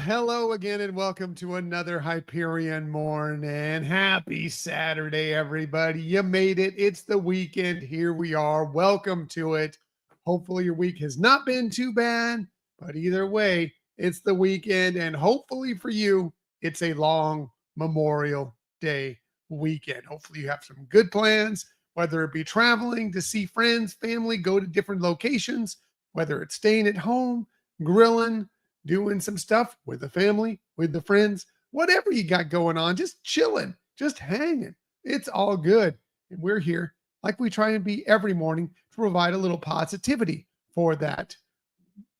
hello again, and welcome to another Hyperion morning. Happy Saturday, everybody. You made it. It's the weekend. Here we are. Welcome to it. Hopefully, your week has not been too bad, but either way, it's the weekend. And hopefully, for you, it's a long Memorial Day weekend. Hopefully, you have some good plans, whether it be traveling to see friends, family, go to different locations, whether it's staying at home, grilling, doing some stuff with the family, with the friends, whatever you got going on, just chilling, just hanging. It's all good. And we're here, like we try and be every morning, to provide a little positivity for that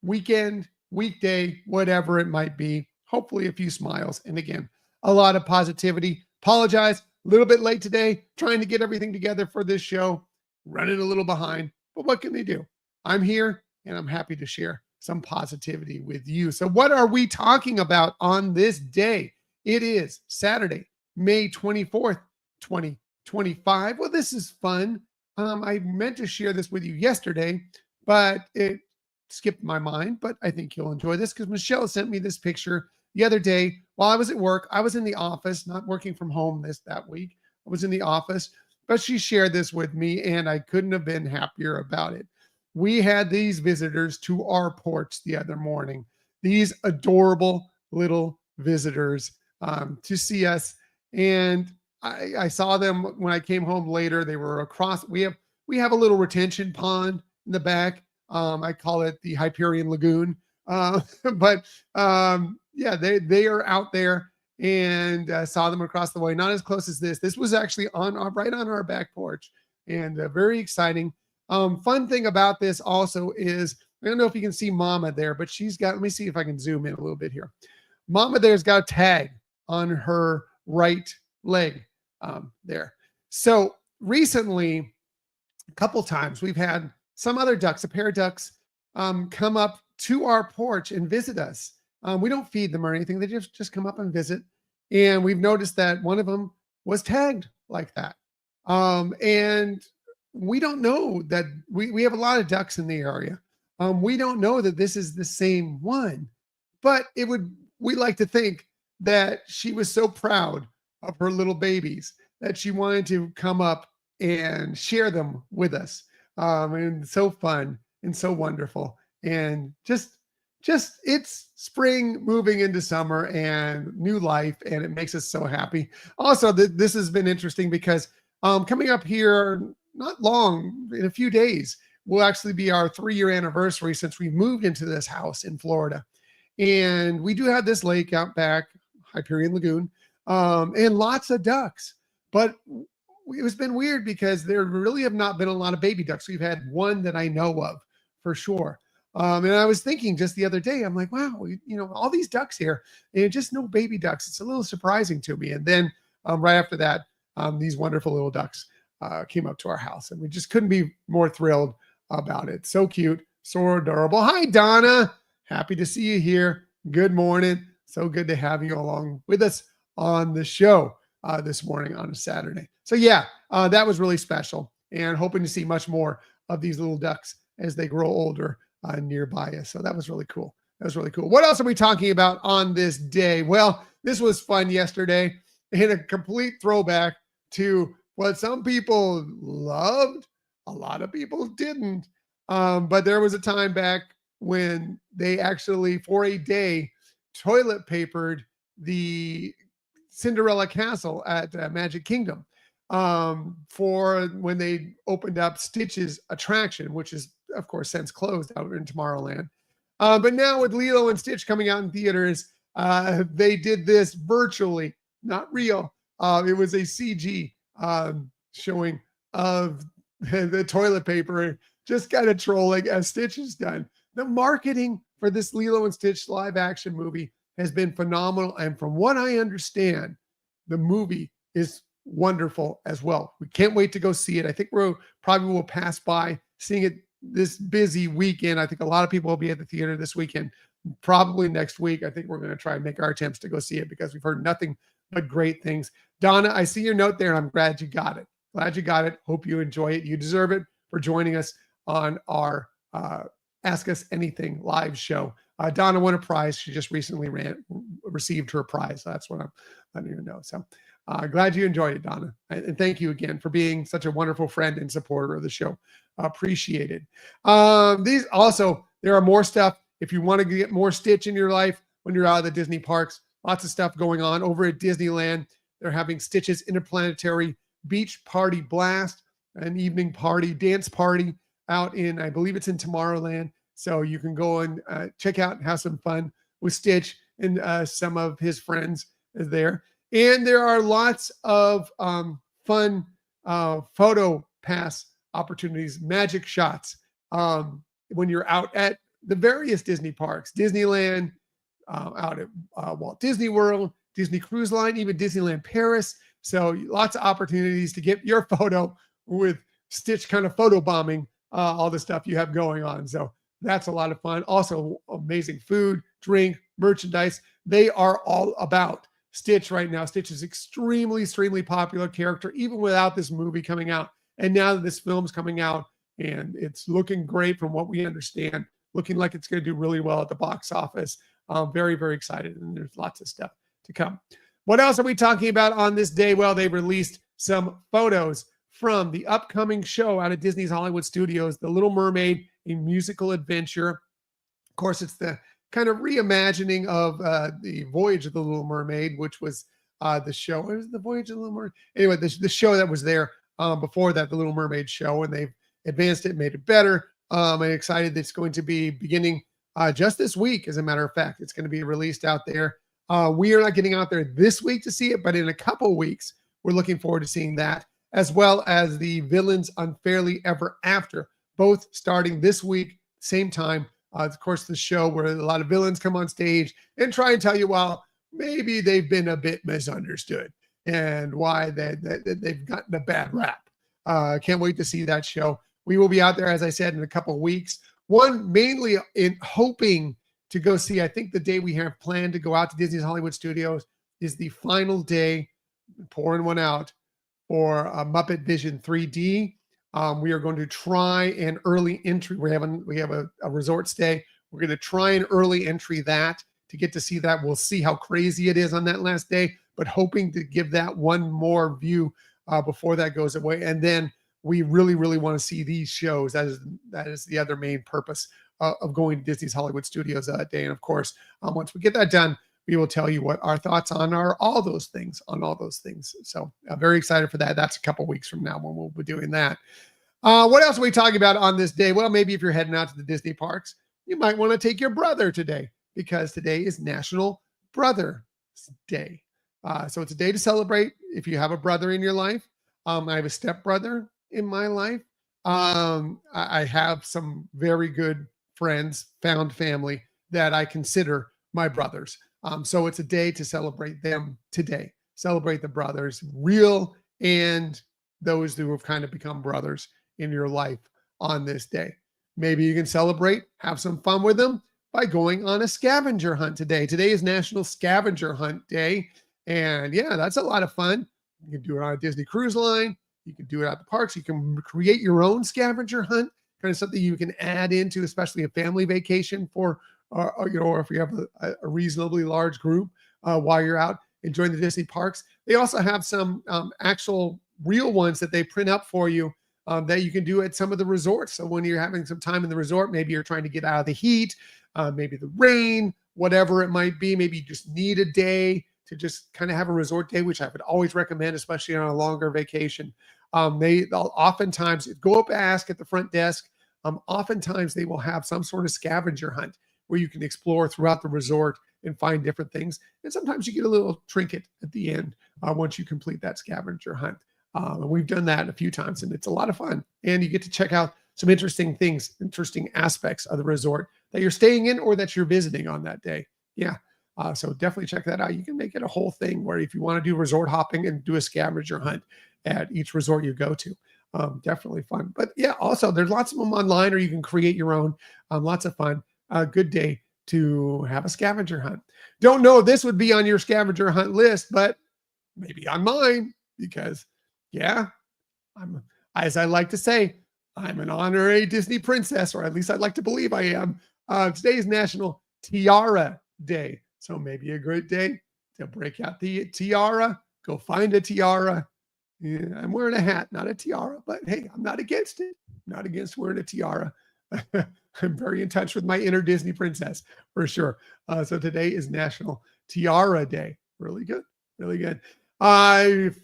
weekend, weekday, whatever it might be. Hopefully, a few smiles. And again, a lot of positivity. Apologize, a little bit late today, trying to get everything together for this show, running a little behind. But what can they do? I'm here and I'm happy to share some positivity with you. So, what are we talking about on this day? It is Saturday, May 24th, 2025. Well, this is fun. I meant to share this with you yesterday, but it skipped my mind. But I think you'll enjoy this because Michelle sent me this picture the other day while I was at work. I was in the office, not working from home that week. I was in the office, but she shared this with me, and I couldn't have been happier about it. We had these visitors to our porch the other morning, these adorable little visitors to see us. And I saw them when I came home later. They were across. We have a little retention pond in the back. I call it the Hyperion Lagoon. But yeah, they are out there, and saw them across the way. Not as close as this. This was actually right on our back porch, and very exciting. Fun thing about this also is, I don't know if you can see Mama there, but she's got, let me see if I can zoom in a little bit here. Mama there's got a tag on her right leg there. So recently, a couple times, we've had some other ducks, a pair of ducks, come up to our porch and visit us. We don't feed them or anything. They just come up and visit. And we've noticed that one of them was tagged like that. And we don't know that we have a lot of ducks in the area. We don't know that this is the same one, but we like to think that she was so proud of her little babies that she wanted to come up and share them with us. And so fun and so wonderful. And just it's spring moving into summer and new life, and it makes us so happy. Also, this has been interesting because coming up here, not long, in a few days, will actually be our 3-year anniversary since we moved into this house in Florida. And we do have this lake out back, Hyperion Lagoon, and lots of ducks. But it's been weird because there really have not been a lot of baby ducks. We've had one that I know of for sure. And I was thinking just the other day, I'm like, wow, all these ducks here, and just no baby ducks. It's a little surprising to me. And then right after that, these wonderful little ducks came up to our house, and we just couldn't be more thrilled about it. So cute, so adorable. Hi, Donna. Happy to see you here. Good morning. So good to have you along with us on the show this morning on a Saturday. So yeah, that was really special, and hoping to see much more of these little ducks as they grow older nearby us. So that was really cool. That was really cool. What else are we talking about on this day? Well, this was fun yesterday, and a complete throwback to what some people loved, a lot of people didn't. But there was a time back when they actually, for a day, toilet papered the Cinderella Castle at Magic Kingdom for when they opened up Stitch's attraction, which is, of course, since closed out in Tomorrowland. But now with Lilo and Stitch coming out in theaters, they did this virtually, not real. It was a CG showing of the toilet paper, just kind of trolling as Stitch has done. The marketing for this Lilo and Stitch live action movie has been phenomenal. And from what I understand, the movie is wonderful as well. We can't wait to go see it. I think we probably will pass by seeing it this busy weekend. I think a lot of people will be at the theater this weekend, probably next week. I think we're going to try and make our attempts to go see it because we've heard nothing but great things. Donna, I see your note there, and I'm glad you got it. Glad you got it. Hope you enjoy it. You deserve it for joining us on our Ask Us Anything live show. Donna won a prize. She just recently received her prize. So that's what I'm letting you know. So glad you enjoyed it, Donna. And thank you again for being such a wonderful friend and supporter of the show. Appreciated. These also, there are more stuff. If you want to get more Stitch in your life when you're out of the Disney parks, lots of stuff going on over at Disneyland. They're having Stitch's Interplanetary Beach Party Blast, an evening party, dance party out in, I believe it's in Tomorrowland. So you can go and check out and have some fun with Stitch and some of his friends there. And there are lots of fun photo pass opportunities, magic shots when you're out at the various Disney parks, Disneyland, out at Walt Disney World, Disney Cruise Line, even Disneyland Paris. So lots of opportunities to get your photo with Stitch kind of photo bombing all the stuff you have going on. So that's a lot of fun. Also amazing food, drink, merchandise. They are all about Stitch right now. Stitch is extremely popular character, even without this movie coming out. And now that this film's coming out and it's looking great from what we understand, looking like it's going to do really well at the box office. I'm very excited. And there's lots of stuff to come. What else are we talking about on this day? Well, they released some photos from the upcoming show out of Disney's Hollywood Studios, The Little Mermaid, a musical adventure. Of course, it's the kind of reimagining of the Voyage of the Little Mermaid, which was the show. It was the Voyage of the Little Mermaid. Anyway, the show that was there before that, the Little Mermaid show, and they've advanced it, made it better. I'm excited that it's going to be beginning just this week. As a matter of fact, it's going to be released out there. We are not getting out there this week to see it, but in a couple weeks, we're looking forward to seeing that, as well as the Villains Unfairly Ever After, both starting this week, same time. Of course, the show where a lot of villains come on stage and try and tell you, well, maybe they've been a bit misunderstood and why they've gotten a bad rap. Can't wait to see that show. We will be out there, as I said, in a couple of weeks. One, mainly in hoping to go see, I think the day we have planned to go out to Disney's Hollywood Studios is the final day, pouring one out, for Muppet Vision 3D. We are going to try an early entry. We have a resort stay. We're going to try an early entry that to get to see that. We'll see how crazy it is on that last day, but hoping to give that one more view before that goes away. And then we really want to see these shows. That is the other main purpose of going to Disney's Hollywood Studios that day. And of course, once we get that done, we will tell you what our thoughts on all those things. So very excited for that. That's a couple weeks from now when we'll be doing that. What else are we talking about on this day? Well, maybe if you're heading out to the Disney parks, you might want to take your brother today, because today is National Brother's Day. So it's a day to celebrate if you have a brother in your life. I have a stepbrother in my life. I have some very good friends, found family that I consider my brothers. So it's a day to celebrate them today. Celebrate the brothers, real and those who have kind of become brothers in your life on this day. Maybe you can celebrate, have some fun with them by going on a scavenger hunt today. Today is National Scavenger Hunt Day. And yeah, that's a lot of fun. You can do it on a Disney Cruise Line. You can do it at the parks. You can create your own scavenger hunt, kind of something you can add into, especially a family vacation for, or if you have a reasonably large group while you're out enjoying the Disney parks. They also have some actual real ones that they print up for you that you can do at some of the resorts. So when you're having some time in the resort, maybe you're trying to get out of the heat, maybe the rain, whatever it might be. Maybe you just need a day to just kind of have a resort day, which I would always recommend, especially on a longer vacation. They'll oftentimes go up, ask at the front desk. Oftentimes they will have some sort of scavenger hunt where you can explore throughout the resort and find different things. And sometimes you get a little trinket at the end once you complete that scavenger hunt. And we've done that a few times, and it's a lot of fun. And you get to check out some interesting things, interesting aspects of the resort that you're staying in or that you're visiting on that day. Yeah. So definitely check that out. You can make it a whole thing where if you want to do resort hopping and do a scavenger hunt at each resort you go to, definitely fun. But yeah, also there's lots of them online, or you can create your own. Lots of fun. A good day to have a scavenger hunt. Don't know if this would be on your scavenger hunt list, but maybe on mine, because yeah, as I like to say, I'm an honorary Disney princess, or at least I'd like to believe I am. Today is National Tiara Day. So maybe a great day to break out the tiara, go find a tiara. Yeah, I'm wearing a hat, not a tiara, but hey, I'm not against it. Not against wearing a tiara. I'm very in touch with my inner Disney princess for sure. So today is National Tiara Day. Really good. Really good.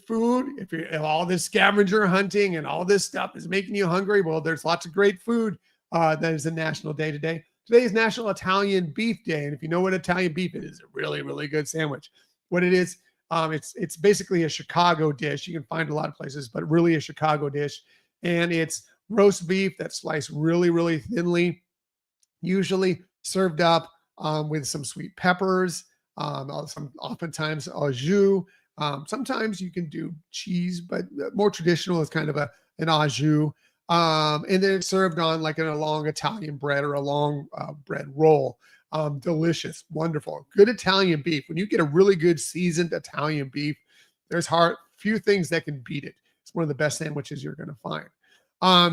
Food, if all this scavenger hunting and all this stuff is making you hungry, well, there's lots of great food that is a national day today. Today is National Italian Beef Day. And if you know what Italian beef is, it's a really, really good sandwich. What it is, it's basically a Chicago dish. You can find a lot of places, but really a Chicago dish. And it's roast beef that's sliced really, really thinly, usually served up with some sweet peppers, oftentimes au jus. Sometimes you can do cheese, but more traditional is kind of an au jus. And then it's served on like in a long Italian bread or a long bread roll. Delicious, wonderful, good Italian beef. When you get a really good seasoned Italian beef, there's few things that can beat it. It's one of the best sandwiches you're going to find.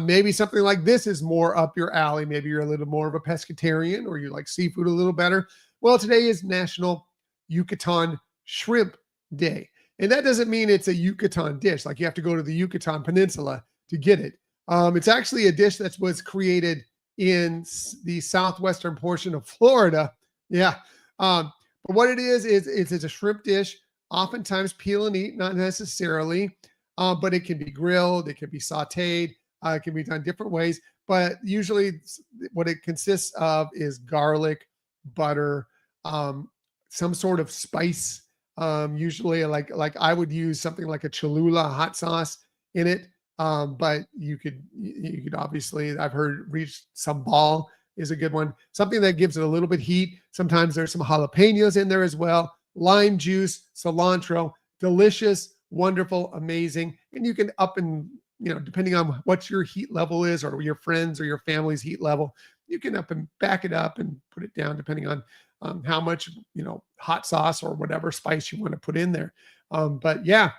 Maybe something like this is more up your alley. Maybe you're a little more of a pescatarian or you like seafood a little better. Well, today is National Yucatan Shrimp Day. And that doesn't mean it's a Yucatan dish, like you have to go to the Yucatan Peninsula to get it. It's actually a dish that was created in the southwestern portion of Florida. Yeah. But what it is it's a shrimp dish, oftentimes peel and eat, not necessarily, but it can be grilled, it can be sauteed, it can be done different ways. But usually, what it consists of is garlic, butter, some sort of spice. Usually, like I would use something like a Cholula hot sauce in it. But you could obviously, I've heard reach some ball is a good one. Something that gives it a little bit heat. Sometimes there's some jalapenos in there as well. Lime juice, cilantro, delicious, wonderful, amazing. And you can up and, depending on what your heat level is or your friends or your family's heat level, you can up and back it up and put it down depending on how much, hot sauce or whatever spice you want to put in there. But yeah,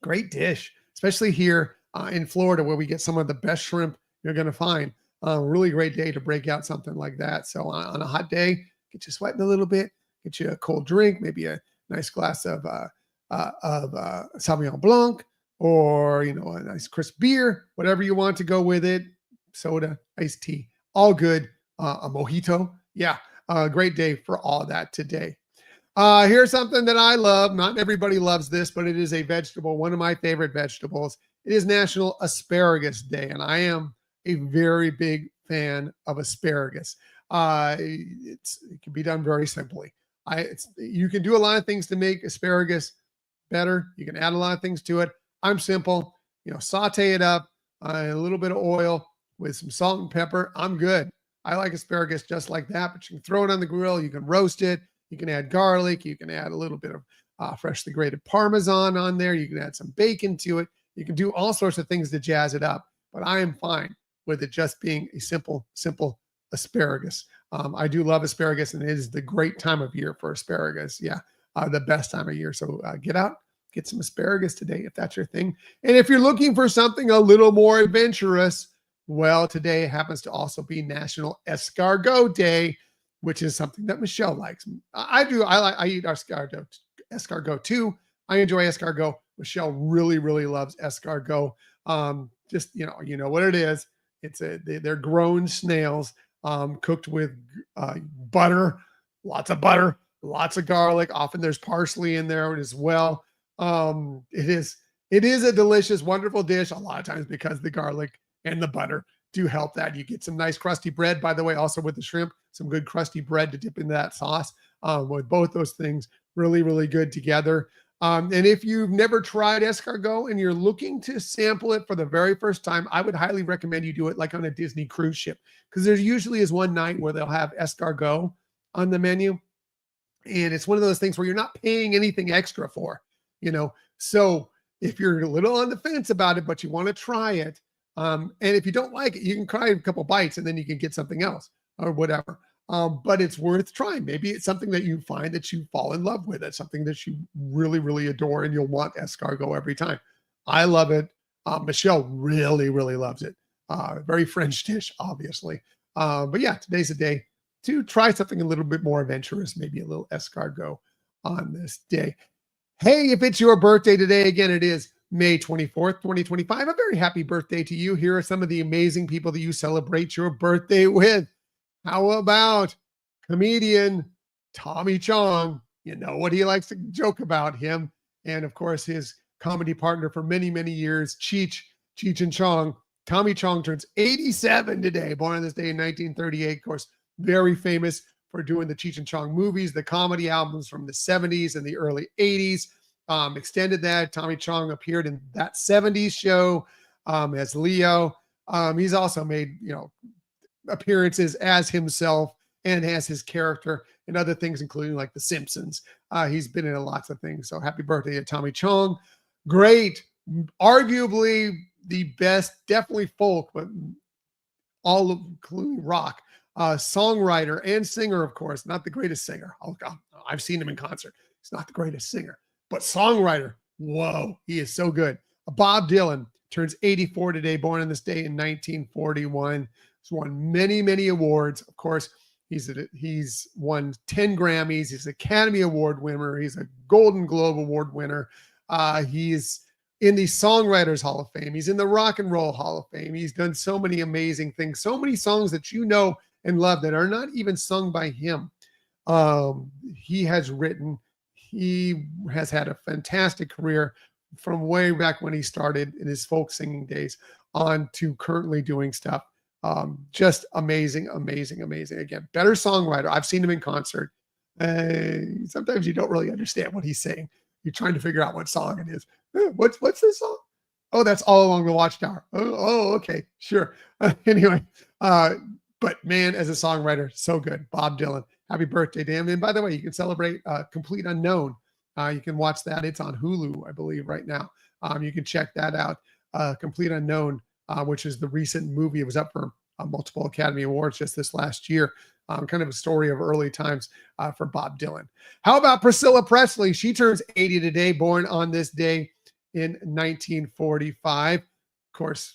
great dish, especially here in Florida where we get some of the best shrimp you're going to find. Really great day to break out something like that. So on a hot day, get you sweating a little bit, get you a cold drink, maybe a nice glass of Sauvignon Blanc, or a nice crisp beer, whatever you want to go with it. Soda, iced tea, all good. A mojito, yeah. Great day for all that today. Here's something that I love. Not everybody loves this, but it is a vegetable, one of my favorite vegetables. It is National Asparagus Day, and I am a very big fan of asparagus. It can be done very simply. You can do a lot of things to make asparagus better. You can add a lot of things to it. I'm simple. Saute it up, a little bit of oil with some salt and pepper. I'm good. I like asparagus just like that, but you can throw it on the grill. You can roast it. You can add garlic. You can add a little bit of freshly grated Parmesan on there. You can add some bacon to it. You can do all sorts of things to jazz it up, but I am fine with it just being a simple asparagus. I do love asparagus, and it is the great time of year for asparagus. Yeah, the best time of year. So get out, get some asparagus today if that's your thing. And if you're looking for something a little more adventurous, well, today happens to also be National Escargot Day, which is something that Michelle likes. I eat escargot too. I enjoy escargot. Michelle really, really loves escargot. Just, what it is. They're grown snails, cooked with butter, lots of garlic. Often there's parsley in there as well. It is a delicious, wonderful dish. A lot of times because the garlic and the butter do help that. You get some nice crusty bread, by the way, also with the shrimp, some good crusty bread to dip into that sauce. With both those things really, really good together. And if you've never tried escargot and you're looking to sample it for the very first time, I would highly recommend you do it like on a Disney cruise ship, because there usually is one night where they'll have escargot on the menu. And it's one of those things where you're not paying anything extra for, So if you're a little on the fence about it, but you want to try it, and if you don't like it, you can try a couple bites and then you can get something else or whatever. But it's worth trying. Maybe it's something that you find that you fall in love with. It's something that you really, really adore, and you'll want escargot every time. I love it. Michelle really, really loves it. Very French dish, obviously. But yeah, today's a day to try something a little bit more adventurous, maybe a little escargot on this day. Hey, if it's your birthday today, again, it is May 24th, 2025. A very happy birthday to you. Here are some of the amazing people that you celebrate your birthday with. How about comedian Tommy Chong? You know what he likes to joke about him. And of course, his comedy partner for many, many years, Cheech and Chong. Tommy Chong turns 87 today, born on this day in 1938. Of course, very famous for doing the Cheech and Chong movies, the comedy albums from the 70s and the early 80s. Extended that. Tommy Chong appeared in That 70s Show as Leo. He's also made, appearances as himself and as his character and other things, including like The Simpsons. He's been in lots of things. So happy birthday to Tommy Chong. Great, arguably the best, definitely folk, but all of, including rock, songwriter and singer, of course, not the greatest singer. Oh, God, I've seen him in concert. He's not the greatest singer, but songwriter. Whoa, he is so good. Bob Dylan turns 84 today, born on this day in 1941. He's won many, many awards. Of course, he's won 10 Grammys. He's an Academy Award winner. He's a Golden Globe Award winner. He's in the Songwriters Hall of Fame. He's in the Rock and Roll Hall of Fame. He's done so many amazing things, so many songs that you know and love that are not even sung by him. He has written. He has had a fantastic career from way back when he started in his folk singing days on to currently doing stuff. Just amazing, amazing, amazing. Again, better songwriter. I've seen him in concert. Sometimes you don't really understand what he's saying. You're trying to figure out what song it is. What's this song? Oh, that's All Along the Watchtower. Oh, okay, sure. Anyway, but man, as a songwriter, so good. Bob Dylan. Happy birthday to him. And by the way, you can celebrate Complete Unknown. You can watch that. It's on Hulu, I believe, right now. You can check that out. Complete Unknown, which is the recent movie. It was up for multiple Academy Awards just this last year. Kind of a story of early times for Bob Dylan. How about Priscilla Presley? She turns 80 today, born on this day in 1945. Of course,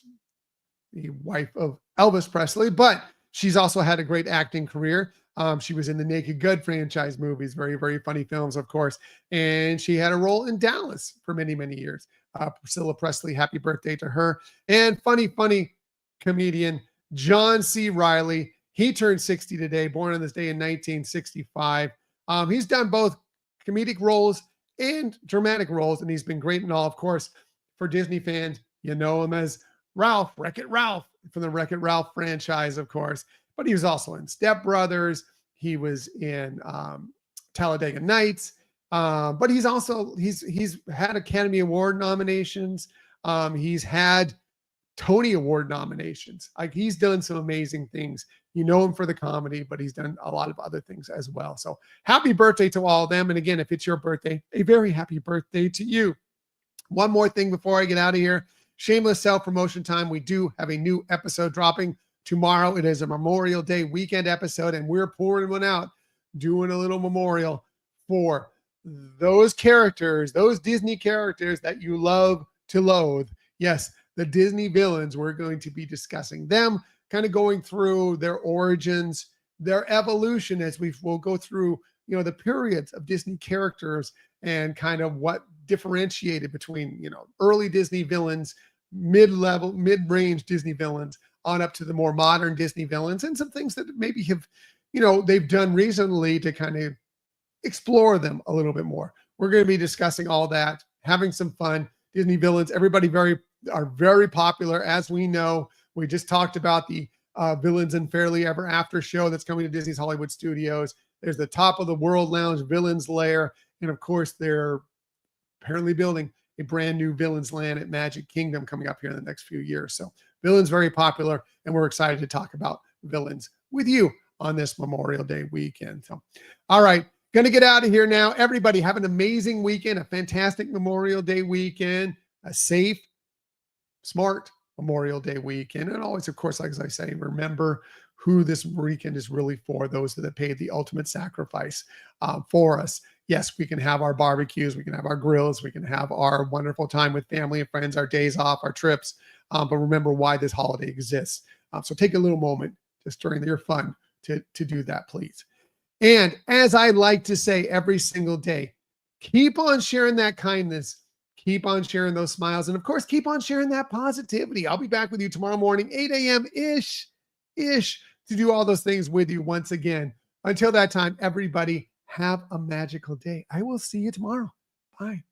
the wife of Elvis Presley, but she's also had a great acting career. She was in the Naked Gun franchise movies, very, very funny films, of course. And she had a role in Dallas for many, many years. Priscilla Presley, happy birthday to her. And funny comedian John C. Reilly. He turned 60 today, born on this day in 1965. He's done both comedic roles and dramatic roles, and he's been great in all. Of course, for Disney fans, you know him as Ralph, Wreck-It Ralph, from the Wreck-It Ralph franchise, of course. But he was also in Step Brothers. He was in Talladega Nights. But he's had Academy Award nominations. He's had Tony Award nominations. Like, he's done some amazing things. You know him for the comedy, but he's done a lot of other things as well. So happy birthday to all of them. And again, if it's your birthday, a very happy birthday to you. One more thing before I get out of here. Shameless self-promotion time. We do have a new episode dropping tomorrow. It is a Memorial Day weekend episode, and we're pouring one out, doing a little memorial for those characters, those Disney characters that you love to loathe. Yes, the Disney villains. We're going to be discussing them, kind of going through their origins, their evolution, as we'll go through, the periods of Disney characters and kind of what differentiated between, early Disney villains, mid-level, mid-range Disney villains, on up to the more modern Disney villains, and some things that maybe have, they've done recently to kind of explore them a little bit more. We're going to be discussing all that, having some fun. Disney villains, everybody are very popular, as we know. We just talked about the Villains and Fairly Ever After show that's coming to Disney's Hollywood Studios. There's the Top of the World Lounge Villains Lair, and of course, they're apparently building a brand new Villains Land at Magic Kingdom coming up here in the next few years. So Villains very popular, and we're excited to talk about villains with you on this Memorial Day weekend. So, all right, going to get out of here now. Everybody have an amazing weekend, a fantastic Memorial Day weekend, a safe, smart Memorial Day weekend. And always, of course, like as I say, remember who this weekend is really for, those that paid the ultimate sacrifice for us. Yes, we can have our barbecues, we can have our grills, we can have our wonderful time with family and friends, our days off, our trips. But remember why this holiday exists. So take a little moment just during your fun to do that, please. And as I like to say every single day, keep on sharing that kindness. Keep on sharing those smiles. And of course, keep on sharing that positivity. I'll be back with you tomorrow morning, 8 a.m. ish, to do all those things with you once again. Until that time, everybody, have a magical day. I will see you tomorrow. Bye.